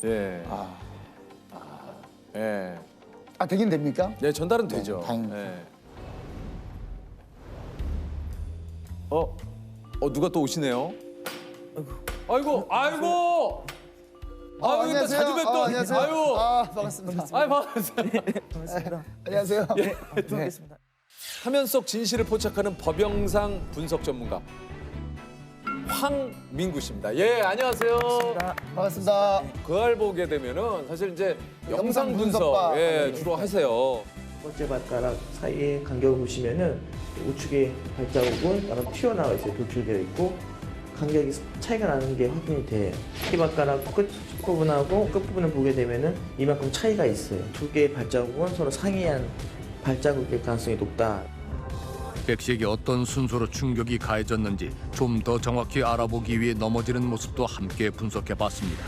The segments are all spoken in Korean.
예. 예. 아, 되긴 됩니까? 네, 전달은 되죠. 다행입니다. 예. 누가 또 오시네요. 아이고, 아이고. 아유, 일단 자주 뵙던. 안녕하세요. 아유. 반갑습니다. 아유, 반갑습니다. 반갑습니다. 안녕하세요. 들어오겠습니다. 화면 속 진실을 포착하는 법영상 분석 전문가 황민구 씨입니다. 예, 안녕하세요. 반갑습니다. 그알 보게 되면은 사실 이제 영상 영상 분석 분석과 예, 주로 하세요. 첫 번째 발가락 사이의 간격을 보시면은 우측에 발자국은 약간 튀어나와 있어요. 돌출되어 있고 간격이 차이가 나는 게 확인이 돼요. 이 발가락 끝 부분하고 끝 부분을 보게 되면은 이만큼 차이가 있어요. 두 개의 발자국은 서로 상이한 발자국일 가능성이 높다. 백 씨에게 어떤 순서로 충격이 가해졌는지 좀 더 정확히 알아보기 위해 넘어지는 모습도 함께 분석해봤습니다.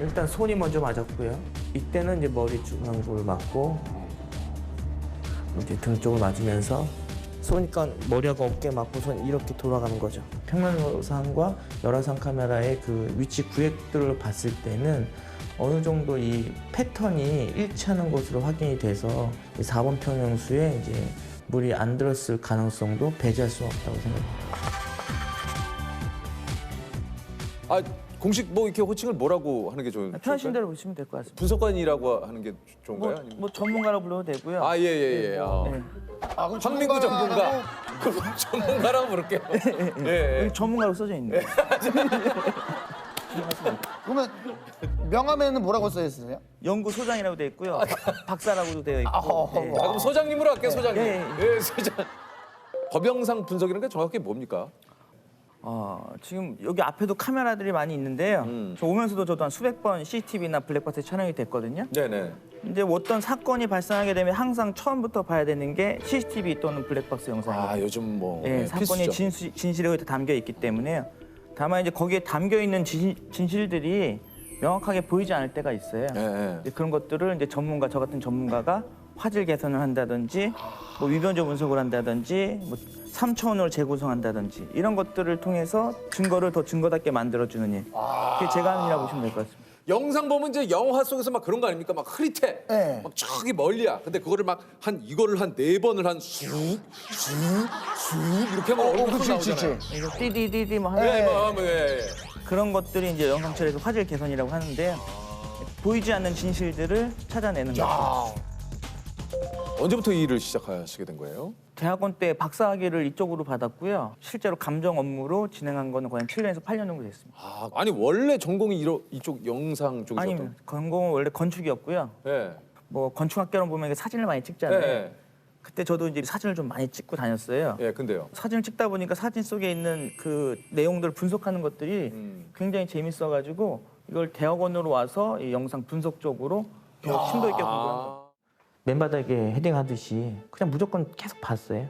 일단 손이 먼저 맞았고요. 이때는 이제 머리 중앙부를 맞고 이제 등 쪽을 맞으면서 쏘니까 머리하고 어깨 맞고 손 이렇게 돌아가는 거죠. 평면상과 열화상 카메라의 그 위치 구획들을 봤을 때는 어느 정도 이 패턴이 일치하는 것으로 확인이 돼서 이 4번 평형수에 이제 물이 안 들었을 가능성도 배제할 수 없다고 생각합니다. 아, 공식 뭐 이렇게 호칭을 뭐라고 하는 게 편하신 대로 보시면 될 것 같습니다. 분석관이라고 하는 게 좋은가요? 아니면? 뭐 전문가로 불러도 되고요. 아, 예, 예, 예. 네. 아, 그럼 황민구 전문가. 그럼 전문가라고 부를게요. 예, 예. 여기 전문가로 써져 있네요. 그러면 명함에는 뭐라고 써 있으세요? 연구소장이라고 되어 있고요. 박사라고도 되어 있고. 네. 아, 그럼 소장님으로 할게요, 소장님. 예, 예, 소장. 법영상 분석이라는 게 정확히 뭡니까? 지금 여기 앞에도 카메라들이 많이 있는데요. 음. 저 오면서도 저도 한 수백 번 CCTV나 블랙박스 촬영이 됐거든요. 네네. 이제 어떤 사건이 발생하게 되면 항상 처음부터 봐야 되는 게 CCTV 또는 블랙박스 영상이에요. 아, 요즘 뭐. 예, 예, 사건의 필수죠. 진실이 거기에 담겨 있기 때문에요. 다만 이제 거기에 담겨 있는 진실들이 명확하게 보이지 않을 때가 있어요. 예, 예. 이제 그런 것들을 이제 저 같은 전문가가 화질 개선을 한다든지, 뭐 위변조 분석을 한다든지, 뭐 3차원으로 재구성한다든지 이런 것들을 통해서 증거를 더 증거답게 만들어주는 일. 그게 제가 하는 일이라고 보시면 될 것 같습니다. 영상 보면 이제 영화 속에서 막 그런 거 아닙니까? 막 흐릿해. 네. 막 저기 멀리야. 근데 그거를 이거를 한 4번을 한 쑥 이렇게 하면 얼굴 그치, 나오잖아요. 이거 띠디디디 뭐 하는 예, 뭐, 예. 그런 것들이 이제 영상 처리에서 화질 개선이라고 하는데요. 보이지 않는 진실들을 찾아내는 거죠. 언제부터 이 일을 시작하시게 된 거예요? 대학원 때 박사학위를 이쪽으로 받았고요. 실제로 감정 업무로 진행한 거는 거의 한 7년에서 8년 정도 됐습니다. 아, 아니 원래 전공이 이쪽 영상 쪽이셨던? 아니면 전공은 원래 건축이었고요. 예. 뭐 건축학개론 보면 이게 사진을 많이 찍잖아요. 예. 그때 저도 이제 사진을 좀 많이 찍고 다녔어요. 예, 근데요. 사진을 찍다 보니까 사진 속에 있는 그 내용들을 분석하는 것들이 굉장히 재밌어가지고 이걸 대학원으로 와서 이 영상 분석 쪽으로 더 심도 있게 공부한 거예요. 맨바닥에 헤딩하듯이 그냥 무조건 계속 봤어요.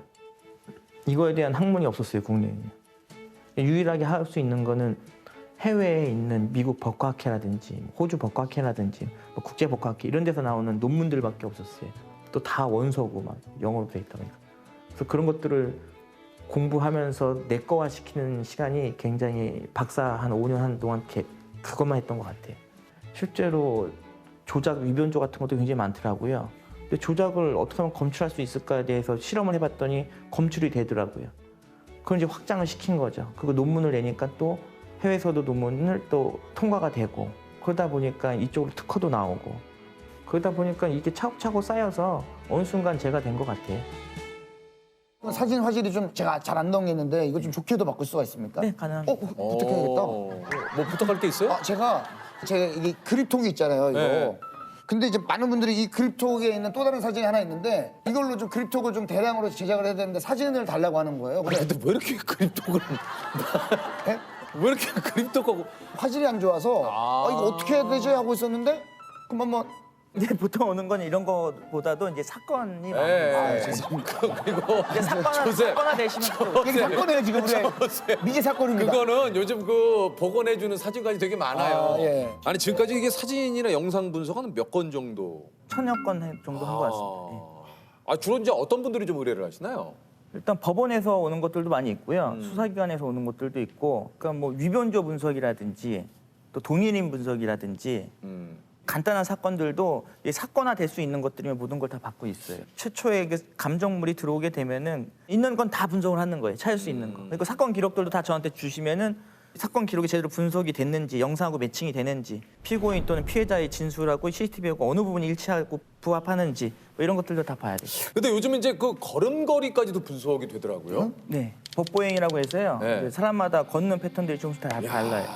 이거에 대한 학문이 없었어요, 국내에. 유일하게 할 수 있는 거는 해외에 있는 미국 법과학회라든지 호주 법과학회라든지 뭐 국제 법과학회 이런 데서 나오는 논문들밖에 없었어요. 또 다 원서고 막 영어로 돼 있다 보니까. 그래서 그런 것들을 공부하면서 내거화 시키는 시간이 굉장히 박사 한 5년 한 동안 그것만 했던 것 같아요. 실제로 조작 위변조 같은 것도 굉장히 많더라고요. 근데 조작을 어떻게 하면 검출할 수 있을까에 대해서 실험을 해봤더니 검출이 되더라고요. 그걸 이제 확장을 시킨 거죠. 그거 논문을 내니까 또 해외에서도 논문을 또 통과가 되고 그러다 보니까 이쪽으로 특허도 나오고 그러다 보니까 이게 차곡차곡 쌓여서 어느 순간 제가 된 것 같아요. 사진 화질이 좀 제가 잘 안 나오겠는데 이거 좀 좋게도 바꿀 수가 있습니까? 네, 가능합니다. 부탁해야겠다. 뭐 부탁할 게 있어요? 제가 이게 그립톡이 있잖아요, 이거. 네. 근데 이제 많은 분들이 이 그립톡에 있는 또 다른 사진이 하나 있는데 이걸로 좀 그립톡을 좀 대량으로 제작을 해야 되는데 사진을 달라고 하는 거예요. 근데 근데 왜 이렇게 그립톡을 예? 왜 이렇게 그립톡하고 화질이 안 좋아서 이거 어떻게 해야 되지 하고 있었는데 그럼 한번 근데 보통 오는 건 이런 거보다도 이제 사건이 예. 많아요. 그리고 이제 사건화 되시면 또 이게 사건이에요 지금 우리 미제 사건입니다. 그거는 요즘 그 복원해주는 사진까지 되게 많아요. 예. 아니 지금까지 이게 사진이나 영상 분석은 몇 건 정도? 1000여 건 정도 한 것 같습니다. 예. 주로 이제 어떤 분들이 좀 의뢰를 하시나요? 일단 법원에서 오는 것들도 많이 있고요. 수사기관에서 오는 것들도 있고, 그러니까 뭐 위변조 분석이라든지 또 동일인 분석이라든지 간단한 사건들도 사건화 될 수 있는 것들이면 모든 걸 다 받고 있어요. 최초에 그 감정물이 들어오게 되면은 있는 건 다 분석을 하는 거예요. 찾을 수 있는 거. 그리고 사건 기록들도 다 저한테 주시면은 사건 기록이 제대로 분석이 됐는지, 영상하고 매칭이 되는지, 피고인 또는 피해자의 진술하고 CCTV하고 어느 부분이 일치하고 부합하는지 뭐 이런 것들도 다 봐야 돼요. 근데 요즘 이제 그 걸음걸이까지도 분석이 되더라고요. 네, 법보행이라고 해서요. 네. 사람마다 걷는 패턴들이 조금씩 다 달라요.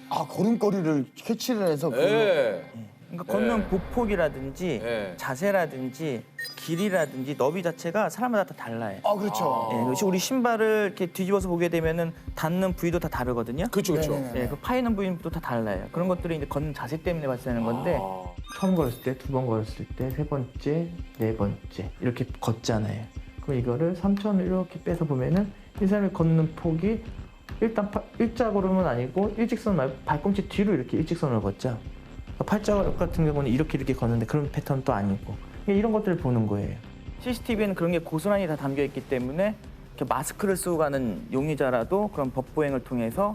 아 걸음걸이를 캐치를 해서 예. 그러니까 걷는 보폭이라든지 네. 자세라든지 길이라든지 너비 자체가 사람마다 다 달라요. 아 그렇죠. 예, 그래서 우리 신발을 이렇게 뒤집어서 보게 되면은 닿는 부위도 다 다르거든요. 그렇죠, 그렇죠. 네네네. 예, 그 파이는 부위도 다 달라요. 그런 것들이 이제 걷는 자세 때문에 발생하는 건데 아. 처음 걸었을 때, 두 번 걸었을 때, 세 번째, 네 번째 이렇게 걷잖아요. 그럼 이거를 3천을 이렇게 빼서 보면은 이 사람이 걷는 폭이 일단 일자걸음은 아니고 일직선 말고 발꿈치 뒤로 이렇게 일직선으로 걷죠. 팔자걸음 같은 경우는 이렇게 걷는데 그런 패턴도 아니고 이런 것들을 보는 거예요. CCTV에는 그런 게 고스란히 다 담겨 있기 때문에 이렇게 마스크를 쓰고 가는 용의자라도 그런 법보행을 통해서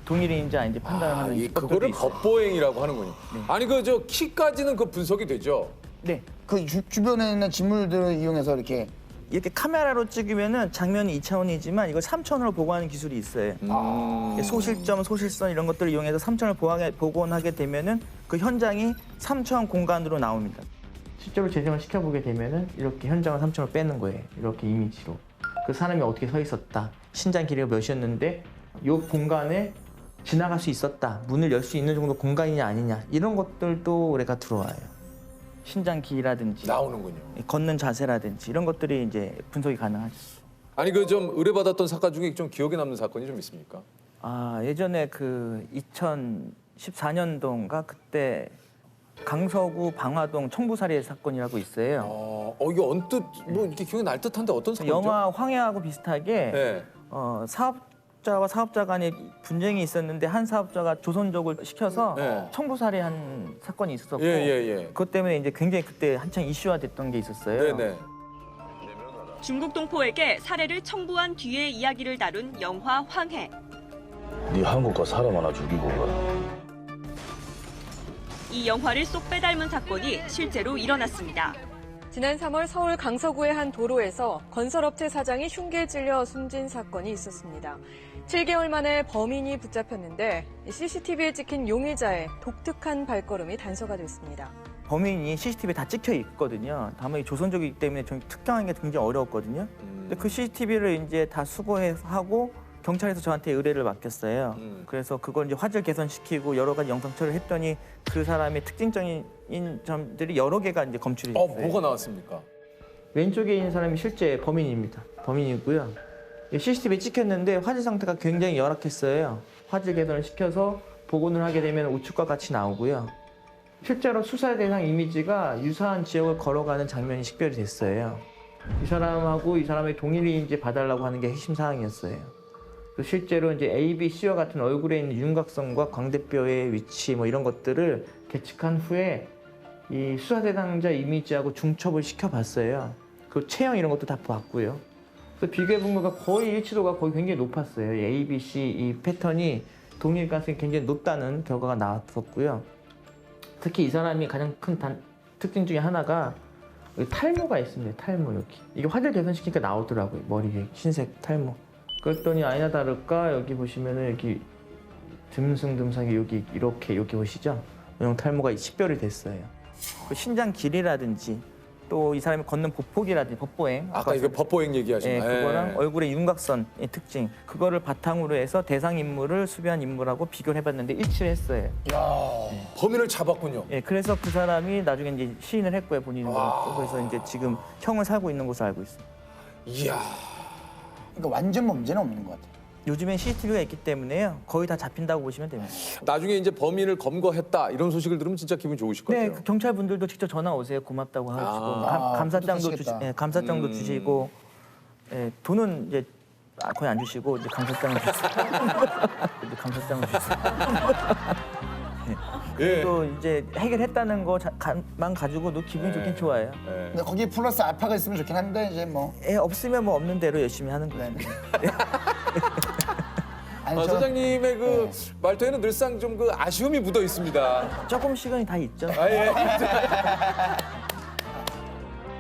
동일인지 아닌지 판단을 하는 수법들도 그거를 있어요. 법보행이라고 하는군요. 아니 그 저 키까지는 그 분석이 되죠. 네. 그 주변에 있는 지물들을 이용해서 이렇게 카메라로 찍으면은 장면이 2차원이지만 이걸 3차원으로 보고하는 기술이 있어요. 소실점, 소실선 이런 것들을 이용해서 3차원을 복원하게 되면은 그 현장이 3차원 공간으로 나옵니다. 실제로 재생을 시켜보게 되면은 이렇게 현장을 3차원으로 빼는 거예요. 이렇게 이미지로. 그 사람이 어떻게 서 있었다. 신장 길이가 몇이었는데 이 공간에 지나갈 수 있었다. 문을 열 수 있는 정도 공간이냐 아니냐. 이런 것들도 우리가 들어와요. 신장 길이라든지 나오는군요. 걷는 자세라든지 이런 것들이 이제 분석이 가능하죠. 아니 그 좀 의뢰받았던 사건 중에 좀 기억에 남는 사건이 좀 있습니까? 아 예전에 그 2014년도인가 그때 강서구 방화동 청부살해 사건이라고 있어요. 이게 언뜻 뭐 이렇게 기억이 날 듯한데 어떤 사건이죠? 영화 황해하고 비슷하게 네. 사업자와 사업자 간에 분쟁이 있었는데 한 사업자가 조선족을 시켜서 네. 청부살해한 사건이 있었고 예. 그것 때문에 이제 굉장히 그때 한창 이슈화됐던 게 있었어요. 네네. 중국 동포에게 살해를 청부한 뒤의 이야기를 다룬 영화 황해. 네 한국 가 사람 하나 죽이고 가. 이 영화를 쏙 빼닮은 사건이 실제로 일어났습니다. 지난 3월 서울 강서구의 한 도로에서 건설업체 사장이 흉기에 찔려 숨진 사건이 있었습니다. 7개월 만에 범인이 붙잡혔는데 CCTV에 찍힌 용의자의 독특한 발걸음이 단서가 됐습니다. 범인이 CCTV에 다 찍혀 있거든요. 다만 이 조선족이기 때문에 좀 특정하는 게 굉장히 어려웠거든요. 근데 그 CCTV를 이제 다 수거해서 하고 경찰에서 저한테 의뢰를 맡겼어요. 그래서 그걸 이제 화질 개선시키고 여러 가지 영상 처리를 했더니 그 사람의 특징적인 점들이 여러 개가 이제 검출이 됐어요. 뭐가 나왔습니까? 왼쪽에 있는 사람이 실제 범인입니다. 범인이고요. CCTV에 찍혔는데 화질 상태가 굉장히 열악했어요. 화질 개선을 시켜서 복원을 하게 되면 우측과 같이 나오고요. 실제로 수사 대상 이미지가 유사한 지역을 걸어가는 장면이 식별이 됐어요. 이 사람하고 이 사람의 동일인지 봐달라고 하는 게 핵심 사항이었어요. 실제로 이제 A, B, C와 같은 얼굴에 있는 윤곽선과 광대뼈의 위치 뭐 이런 것들을 계측한 후에 이 수사 대상자 이미지하고 중첩을 시켜봤어요. 그 체형 이런 것도 다 봤고요. 그래서 비교해 본 거가 거의 일치도가 거의 굉장히 높았어요. 이 A, B, C 이 패턴이 동일 가능성이 굉장히 높다는 결과가 나왔었고요. 특히 이 사람이 가장 큰 특징 중에 하나가 여기 탈모가 있습니다. 탈모 여기. 이게 화질 개선시키니까 나오더라고요. 머리에 흰색 탈모. 그랬더니 아니나 다를까 여기 보시면은 여기 듬성듬성하게 여기 이렇게 여기 보시죠? 형 탈모가 식별이 됐어요. 그 신장 길이라든지 또 이 사람이 걷는 보폭이라든지 법보행 아까 이거 법보행 얘기하신 거. 그거랑 얼굴의 윤곽선의 특징 그거를 바탕으로 해서 대상 인물을 수배한 인물하고 비교를 해봤는데 일치를 했어요. 범인을 잡았군요. 예, 그래서 그 사람이 나중에 이제 시인을 했고요 본인은. 그래서 이제 지금 형을 살고 있는 것으로 알고 있습니다. 이야. 그러니까 완전 범죄는 없는 것 같아요. 요즘엔 CCTV가 있기 때문에요. 거의 다 잡힌다고 보시면 됩니다. 나중에 이제 범인을 검거했다 이런 소식을 들으면 진짜 기분 좋으실 것 네, 같아요. 그 경찰분들도 직접 전화 오세요. 고맙다고 하시고 감사장도 뿌듯하시겠다. 감사장도 주시고, 예, 돈은 이제 거의 안 주시고 이제 감사장을 주세요. 감사장을 주세요. 예. 또 이제 해결했다는 거만 가지고도 기분이 좋긴 좋아요. 예. 근데 거기에 플러스 알파가 있으면 좋긴 한데 이제 뭐 예, 없으면 뭐 없는 대로 열심히 하는 거예요. 네. 아니 소장님의 그 말투에는 늘상 좀 그 아쉬움이 묻어 있습니다. 조금 시간이 다 있죠. 아, 예.